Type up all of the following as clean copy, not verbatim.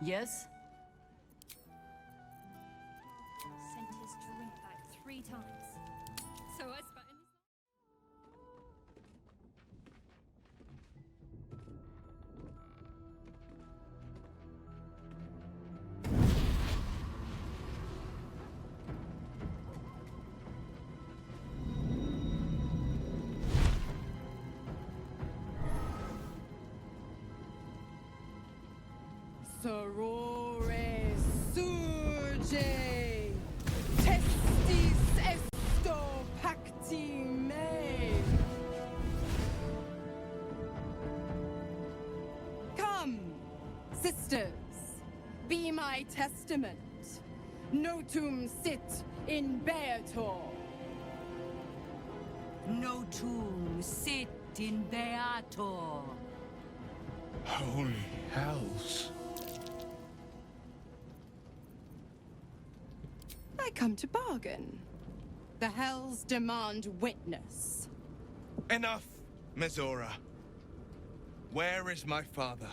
Yes? Sent his drink back 3 times. So I spat in his... Sorore surge, testis esto pacti me. Come, sisters, be my testament. Notum sit in Beator. Notum sit in Beator. Holy hells. I come to bargain. The hells demand witness. Enough, Mizora. Where is my father?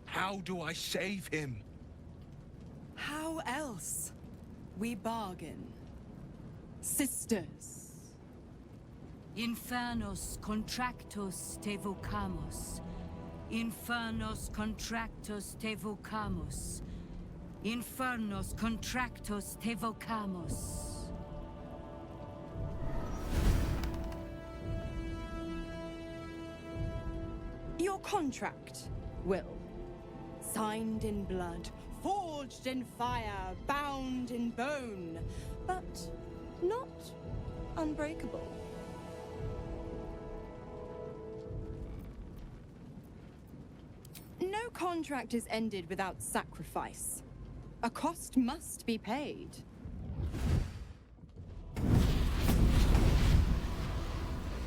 How do I save him? How else? We bargain. Sisters. Infernos contractos te vocamos. Infernos contractos te vocamos. Infernos contractos te vocamos. Your contract, Will. Signed in blood, forged in fire, bound in bone, but not unbreakable. No contract is ended without sacrifice. A cost must be paid.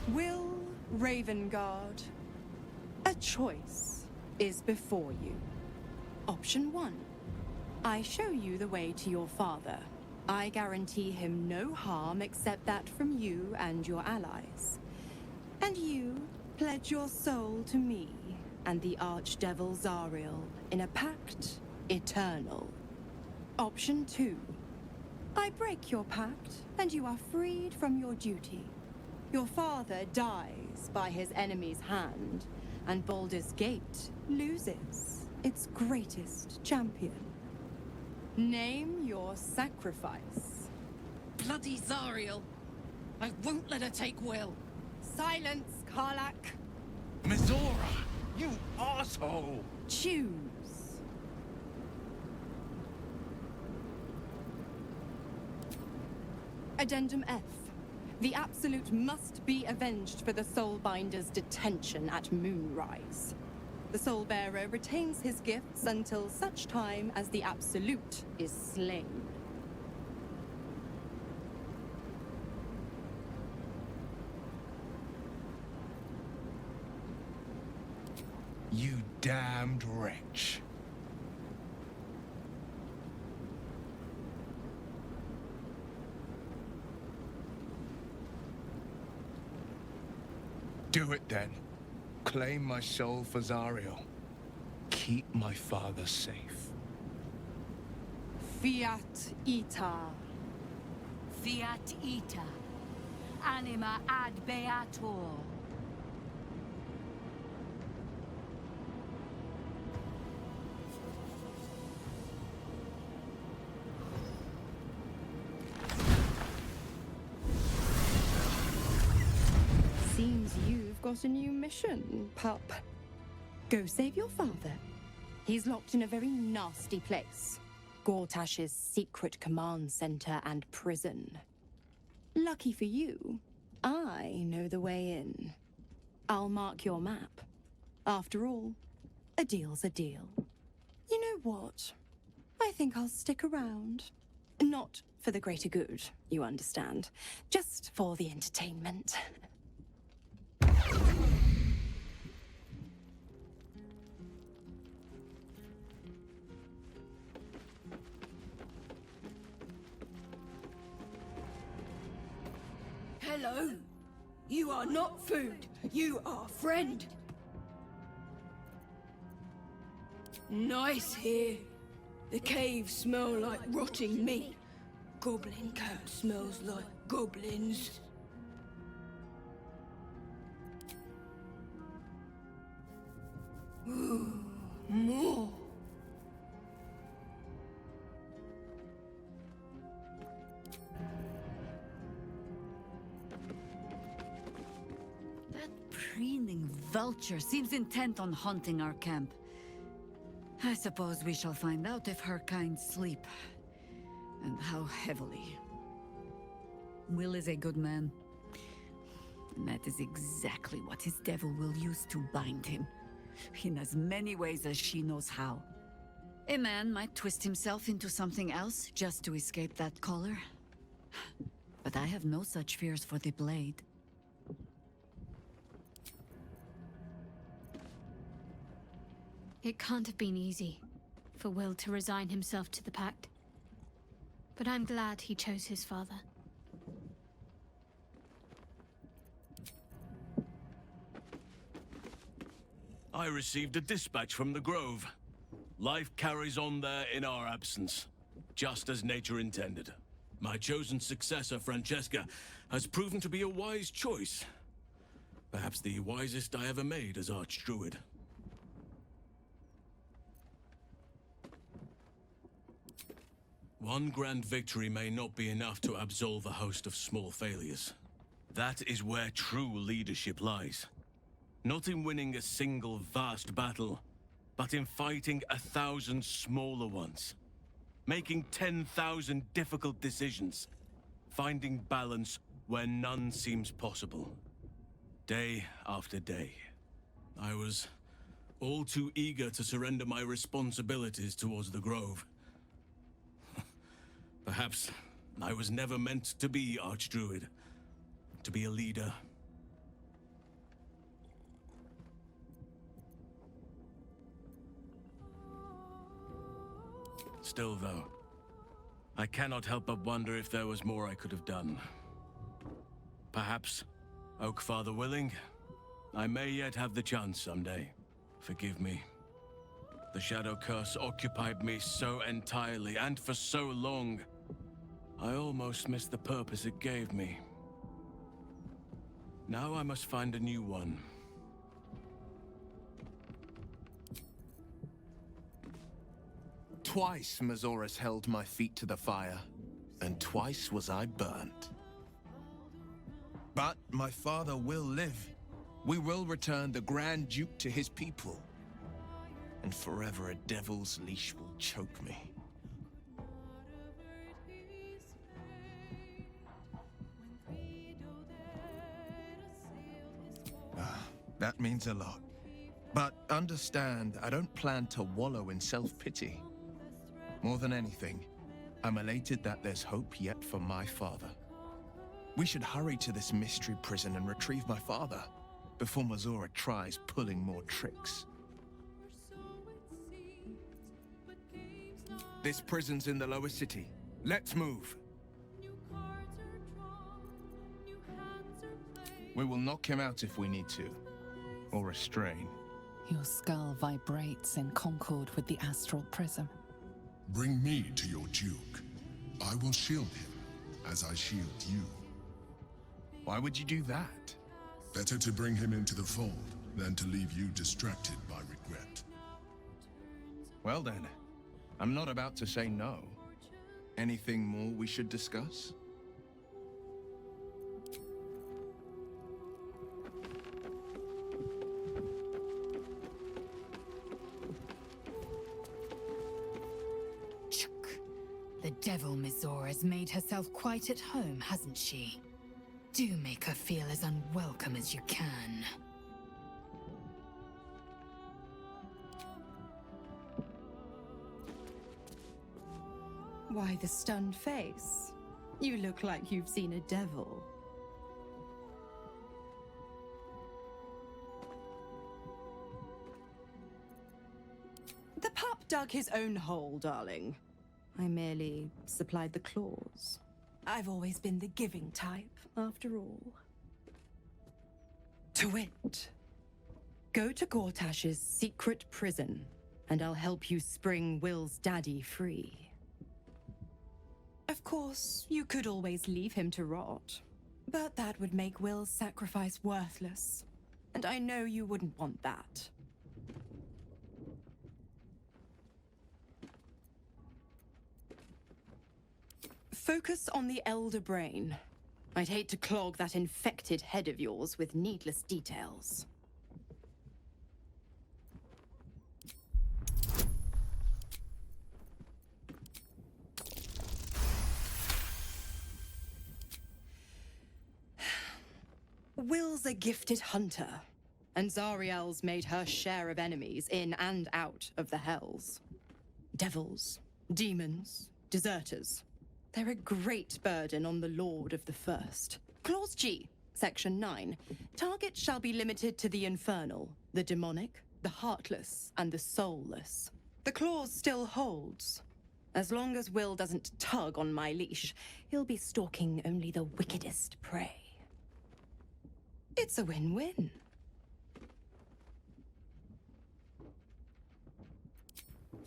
Will Ravengard, a choice is before you. Option 1. I show you the way to your father. I guarantee him no harm except that from you and your allies. And you pledge your soul to me and the Archdevil Zariel in a pact eternal. Option 2. I break your pact, and you are freed from your duty. Your father dies by his enemy's hand, and Baldur's Gate loses its greatest champion. Name your sacrifice. Bloody Zariel! I won't let her take Will. Silence, Karlak. Mizora, you asshole! Choose. Addendum F. The Absolute must be avenged for the Soulbinder's detention at Moonrise. The Soulbearer retains his gifts until such time as the Absolute is slain. You damned wretch. Do it then. Claim my soul for Zariel. Keep my father safe. Fiat Ita. Fiat ita. Anima ad beator. Seems you've got a new mission, pup. Go save your father. He's locked in a very nasty place. Gortash's secret command center and prison. Lucky for you, I know the way in. I'll mark your map. After all, a deal's a deal. You know what? I think I'll stick around. Not for the greater good, you understand. Just for the entertainment. Hello? You are not food. You are friend. Nice here. The caves smell like rotting meat. Goblin camp smells like goblins. Ooh, more. That preening vulture seems intent on haunting our camp. I suppose we shall find out if her kind sleep, and how heavily. Will is a good man, and that is exactly what his devil will use to bind him, in as many ways as she knows how. A man might twist himself into something else just to escape that collar, but I have no such fears for the blade. It can't have been easy for Will to resign himself to the pact. But I'm glad he chose his father. I received a dispatch from the Grove. Life carries on there in our absence, just as nature intended. My chosen successor, Francesca, has proven to be a wise choice. Perhaps the wisest I ever made as Archdruid. One grand victory may not be enough to absolve a host of small failures. That is where true leadership lies. Not in winning a single vast battle, but in fighting 1,000 smaller ones. Making 10,000 difficult decisions. Finding balance where none seems possible. Day after day. I was all too eager to surrender my responsibilities towards the Grove. Perhaps I was never meant to be Archdruid, to be a leader. Still, though, I cannot help but wonder if there was more I could have done. Perhaps, Oakfather willing, I may yet have the chance someday. Forgive me. The Shadow Curse occupied me so entirely and for so long. I almost missed the purpose it gave me. Now I must find a new one. Twice Mazoras held my feet to the fire, and twice was I burnt. But my father will live. We will return the Grand Duke to his people. And forever a devil's leash will choke me. That means a lot. But understand, I don't plan to wallow in self-pity. More than anything, I'm elated that there's hope yet for my father. We should hurry to this mystery prison and retrieve my father, before Mazora tries pulling more tricks. This prison's in the lower city. Let's move. We will knock him out if we need to. Or restrain. Your skull vibrates in concord with the astral prism. Bring me to your Duke. I will shield him, as I shield you. Why would you do that? Better to bring him into the fold than to leave you distracted by regret. Well then, I'm not about to say no. Anything more we should discuss? The devil Mizora has made herself quite at home, hasn't she? Do make her feel as unwelcome as you can. Why the stunned face? You look like you've seen a devil. The pup dug his own hole, darling. I merely supplied the claws. I've always been the giving type, after all. To wit, go to Gortash's secret prison and I'll help you spring Will's daddy free. Of course, you could always leave him to rot, but that would make Will's sacrifice worthless, and I know you wouldn't want that. Focus on the elder brain. I'd hate to clog that infected head of yours with needless details. Will's a gifted hunter, and Zariel's made her share of enemies in and out of the Hells. Devils, demons, deserters. They're a great burden on the Lord of the First. Clause G, Section 9. Target shall be limited to the infernal, the demonic, the heartless, and the soulless. The clause still holds. As long as Will doesn't tug on my leash, he'll be stalking only the wickedest prey. It's a win-win.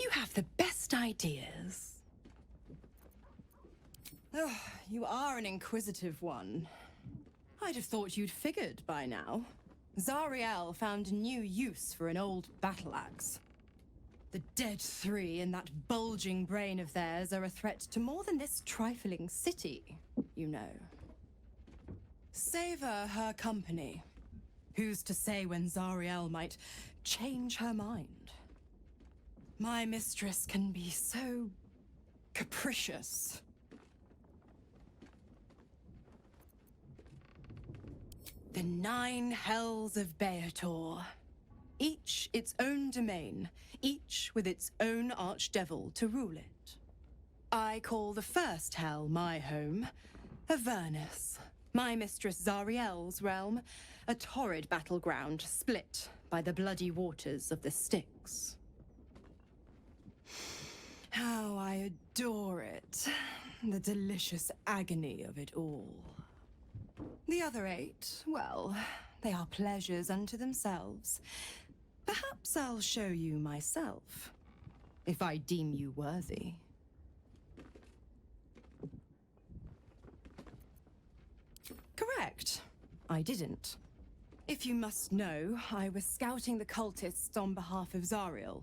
You have the best ideas. Oh, you are an inquisitive one. I'd have thought you'd figured by now. Zariel found new use for an old battle axe. The dead three in that bulging brain of theirs are a threat to more than this trifling city, you know. Savor her company. Who's to say when Zariel might change her mind? My mistress can be so capricious. The 9 hells of Beator. Each its own domain, each with its own archdevil to rule it. I call the first hell my home, Avernus. My mistress Zariel's realm, a torrid battleground split by the bloody waters of the Styx. How I adore it, the delicious agony of it all. The other 8, well, they are pleasures unto themselves. Perhaps I'll show you myself, if I deem you worthy. Correct. I didn't. If you must know, I was scouting the cultists on behalf of Zariel,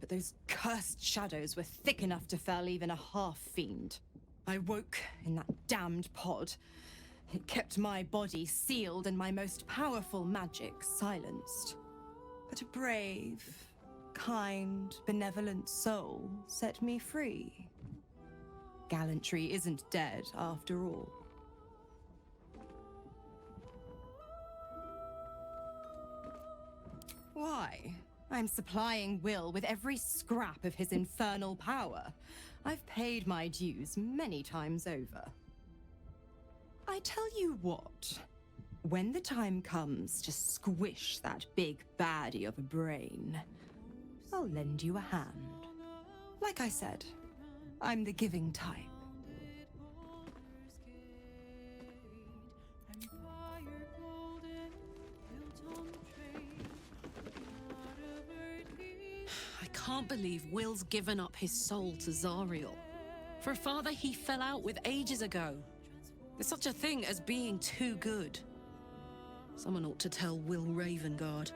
but those cursed shadows were thick enough to fell even a half-fiend. I woke in that damned pod. It kept my body sealed and my most powerful magic silenced. But a brave, kind, benevolent soul set me free. Gallantry isn't dead after all. Why? I'm supplying Will with every scrap of his infernal power. I've paid my dues many times over. I tell you what, when the time comes to squish that big baddie of a brain, I'll lend you a hand. Like I said, I'm the giving type. I can't believe Will's given up his soul to Zariel. For a father he fell out with ages ago. There's such a thing as being too good. Someone ought to tell Will Ravengard.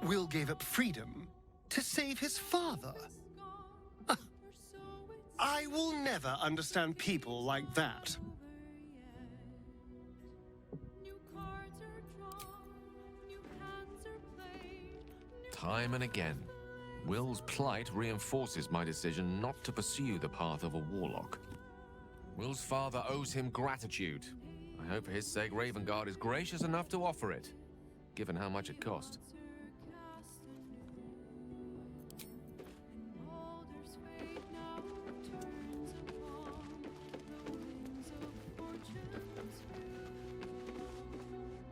Will gave up freedom to save his father. I will never understand people like that. Time and again, Will's plight reinforces my decision not to pursue the path of a warlock. Will's father owes him gratitude. I hope for his sake Ravengard is gracious enough to offer it, given how much it cost.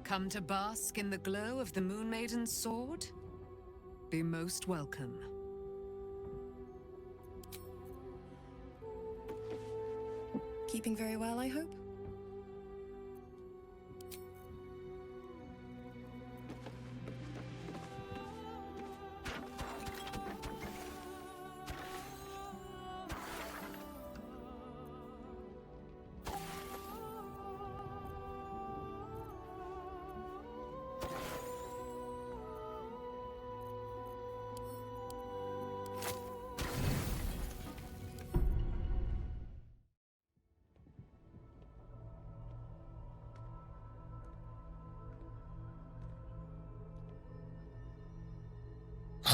Come to bask in the glow of the Moon Maiden's sword? Be most welcome. Keeping very well, I hope?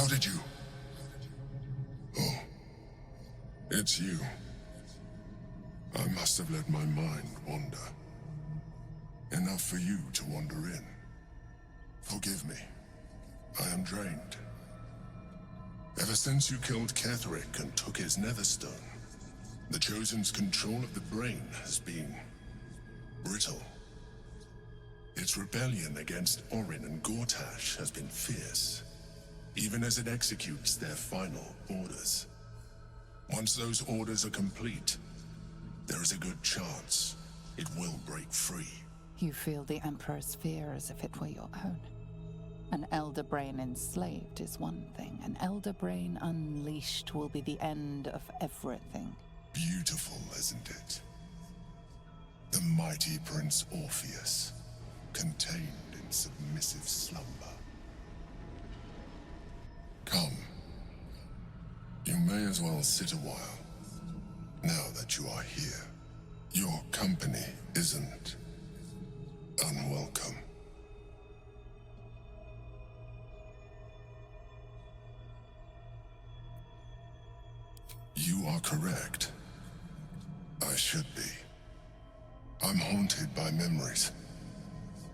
How did you... Oh. It's you. I must have let my mind wander. Enough for you to wander in. Forgive me. I am drained. Ever since you killed Cleric and took his netherstone, the Chosen's control of the brain has been brittle. Its rebellion against Orin and Gortash has been fierce, even as it executes their final orders. Once those orders are complete, there is a good chance it will break free. You feel the Emperor's fear as if it were your own. An Elder Brain enslaved is one thing. An Elder Brain unleashed will be the end of everything. Beautiful, isn't it? The mighty Prince Orpheus, contained in submissive slumber. Come. You may as well sit a while, now that you are here. Your company isn't unwelcome. You are correct. I should be. I'm haunted by memories.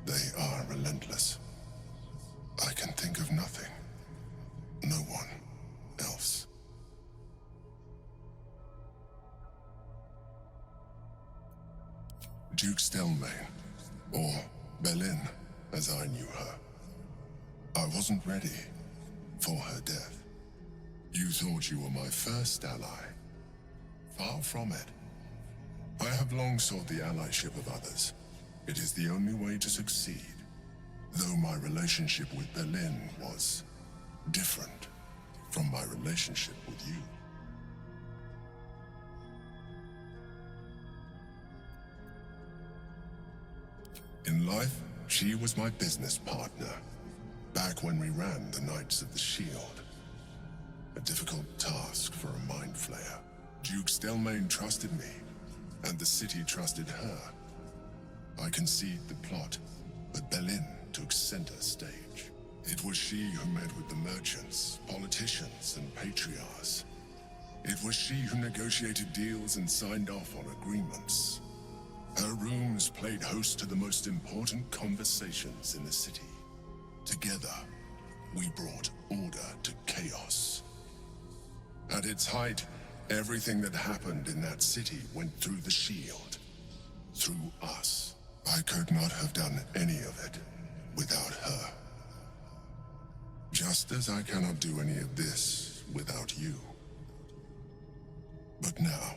They are relentless. I can think of nothing. No one else. Duke Stelmane, or Belin, as I knew her. I wasn't ready for her death. You thought you were my first ally. Far from it. I have long sought the allyship of others. It is the only way to succeed. Though my relationship with Belin was different from my relationship with you. In life, she was my business partner, back when we ran the Knights of the Shield. A difficult task for a mind flayer. Duke Stelmane trusted me, and the city trusted her. I conceived the plot, but Belin took center stage. It was she who met with the merchants, politicians, and patriarchs. It was she who negotiated deals and signed off on agreements. Her rooms played host to the most important conversations in the city. Together, we brought order to chaos. At its height, everything that happened in that city went through the shield. Through us. I could not have done any of it without her. Just as I cannot do any of this without you. But now,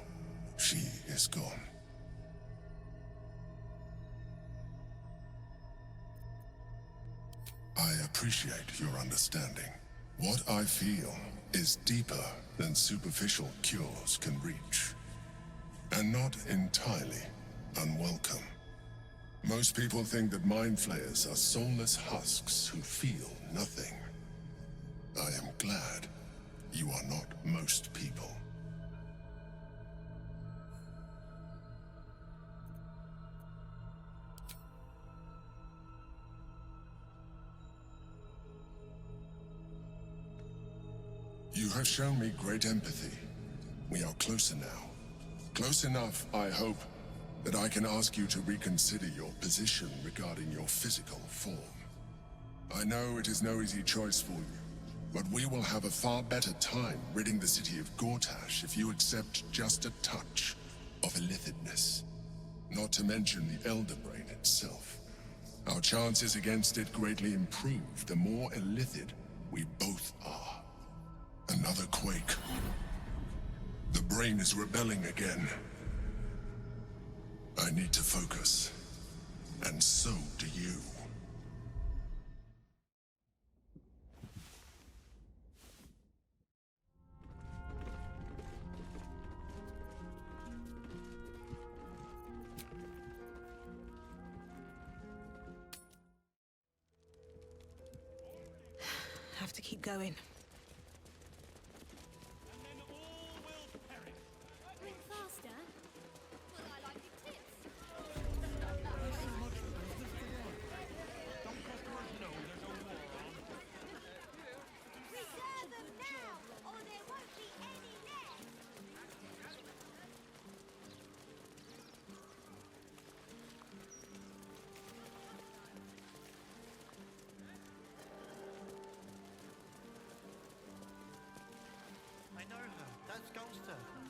she is gone. I appreciate your understanding. What I feel is deeper than superficial cures can reach. And not entirely unwelcome. Most people think that mind flayers are soulless husks who feel nothing. I am glad you are not most people. You have shown me great empathy. We are closer now. Close enough, I hope, that I can ask you to reconsider your position regarding your physical form. I know it is no easy choice for you, but we will have a far better time ridding the city of Gortash if you accept just a touch of illithidness. Not to mention the Elder Brain itself. Our chances against it greatly improve the more illithid we both are. Another quake. The brain is rebelling again. I need to focus. And so do you. Have to keep going.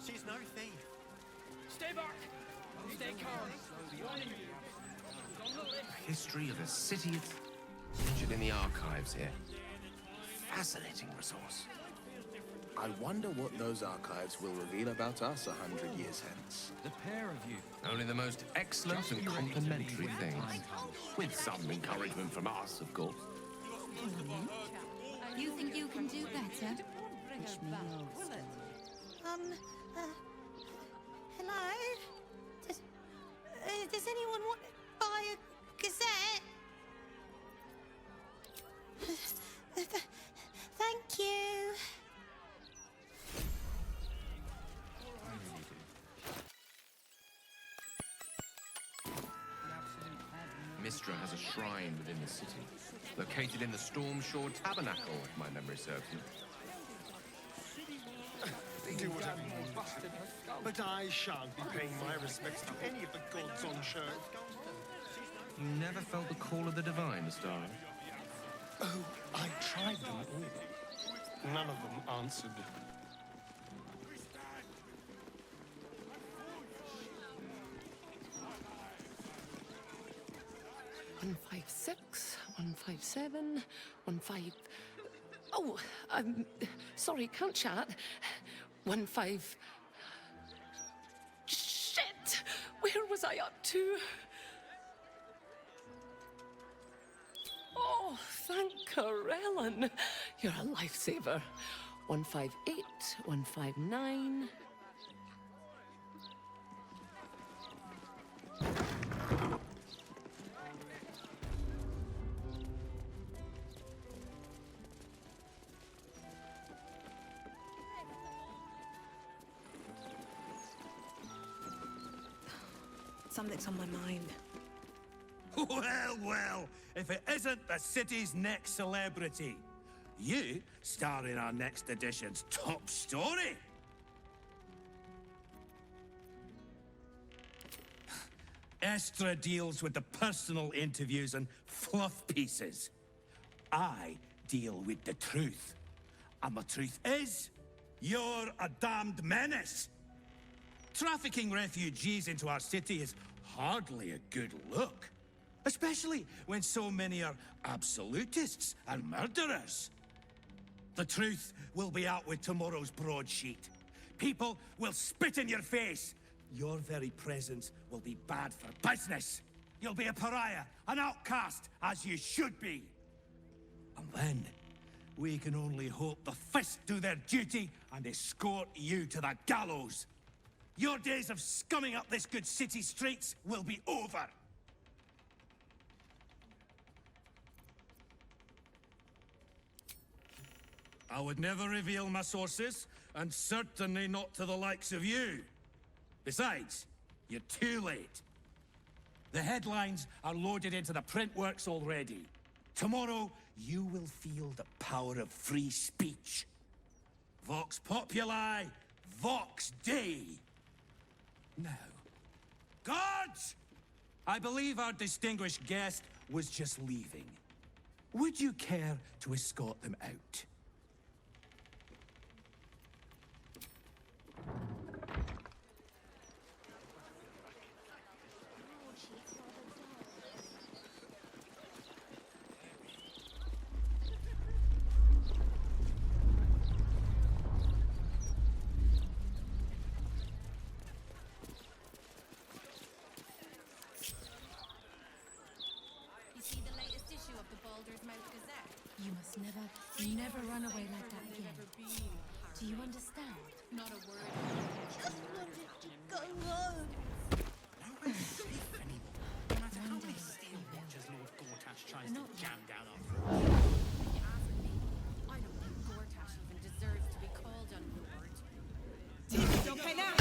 She's no thief. Stay back! Stay calm. The history of the city is featured in the archives here. Fascinating resource. I wonder what those archives will reveal about us 100 years hence. The pair of you. Only the most excellent and complimentary things. With some encouragement from us, of course. You think you can do better? Hello? Does anyone want to buy a gazette? Thank you. Mistra has a shrine within the city, located in the StormSorc Tabernacle, if my memory serves me. Do whatever you want. But I shan't be paying my respects to any of the gods on show. You never felt the call of the divine, Star? Oh, I tried them all. None of them answered. 156, 157, 15... Oh, sorry, can't chat. 15... Shit! Where was I up to? Oh, thank Corellin. You're a lifesaver. 158, 159... Something's on my mind. Well, well, if it isn't the city's next celebrity. You star in our next edition's top story. Estra deals with the personal interviews and fluff pieces. I deal with the truth. And the truth is, you're a damned menace. Trafficking refugees into our city is hardly a good look. Especially when so many are absolutists and murderers. The truth will be out with tomorrow's broadsheet. People will spit in your face. Your very presence will be bad for business. You'll be a pariah, an outcast, as you should be. And then, we can only hope the Fist do their duty and escort you to the gallows. Your days of scumming up this good city streets will be over. I would never reveal my sources, and certainly not to the likes of you. Besides, you're too late. The headlines are loaded into the printworks already. Tomorrow, you will feel the power of free speech. Vox Populi, Vox Dei. Now, guards! I believe our distinguished guest was just leaving. Would you care to escort them out? You see the latest issue of the Baldur's Mouth Gazette? You must never run away like that again. Do you understand? Not a word. Just wanted to go home. No matter how many steel watchers Lord Gortash tries to jam down our throats. You ask me, I don't think Gortash even deserves to be called a lord. Okay now.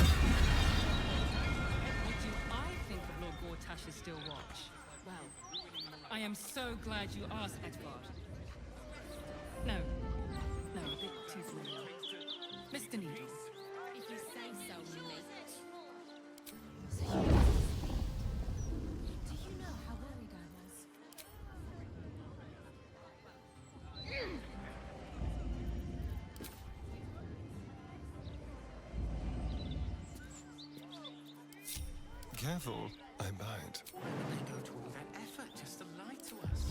What do I think of Lord Gortash's still watch? Well, I am so glad you asked, Edvard. No, a bit too familiar. Mr. Needles. If you say so, mate. So you do you know how worried I was? Careful, I bite. Why would they go to all that effort just to lie to us?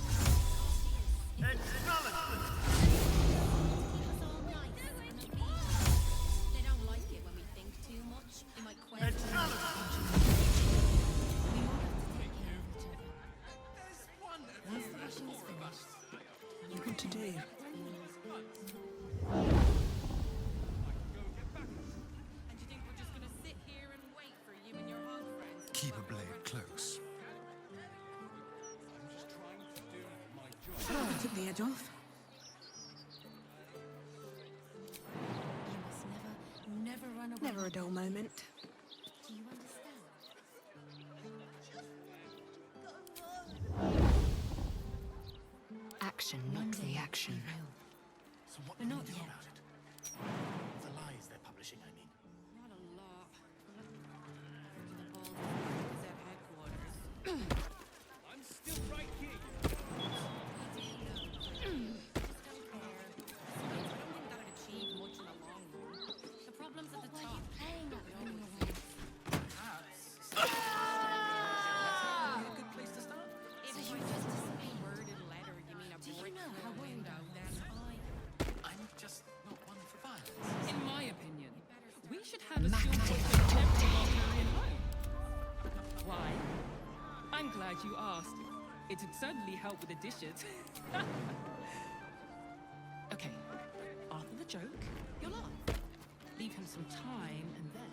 They don't like it when we think too much. They might question. We all have to take care of each other. Once the washing is finished, What to do? and you think we're just gonna sit here and wait for you and your hog friends? Keep a blade close. Took the edge off. You must never run away. Never a dull moment. Do you understand? Action, not reaction. So what But can not we do yet. about it? The lies they're publishing, I mean. Not a lot. To the Baldur Gazette headquarters. I'm still right here. Achieve much in the long run. The problem's at the top. Playing at Perhaps. A good place to start. If you just a worded letter, you mean a brick through a window, then I'm just not one for violence. In my opinion, we should have a school for every Baldur in Rome. Why? I'm glad you asked. It'd certainly help with the dishes. Okay, after the joke, you'll laugh. Leave him some time, and then...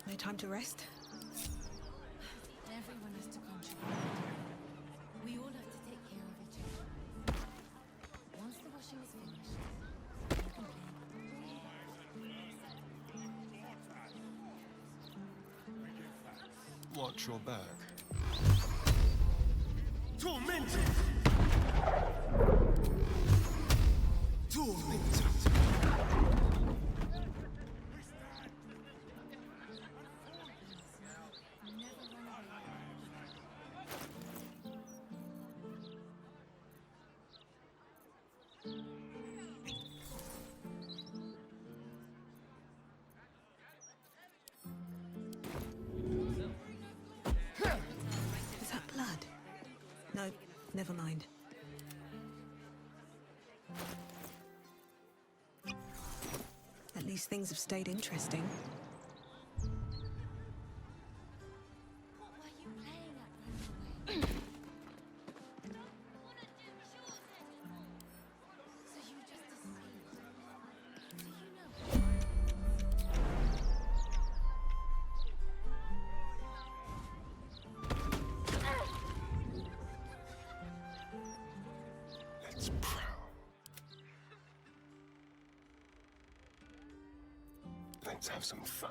No time to rest. everyone has to contribute. We all have to take care of each other. Once the washing is finished, you can play. Watch your back. Tormented! Tormented! Is that blood? No, never mind. At least things have stayed interesting. What were you playing at running away? So you just escaped. Do you know? Let's prowl. Let's have some fun.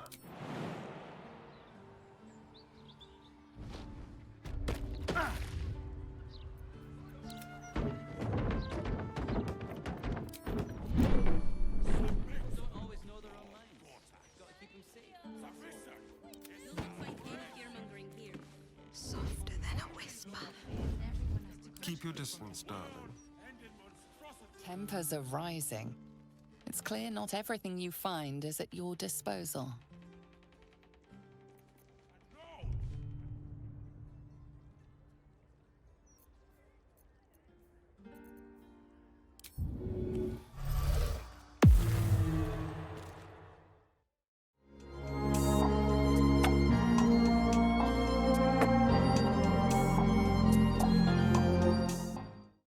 Don't always know their own minds. Gotta keep them safe. You'll not find any fear-mongering here. Softer than a whisper. Everyone has to Keep your distance, darling. Tempers are rising. It's clear not everything you find is at your disposal.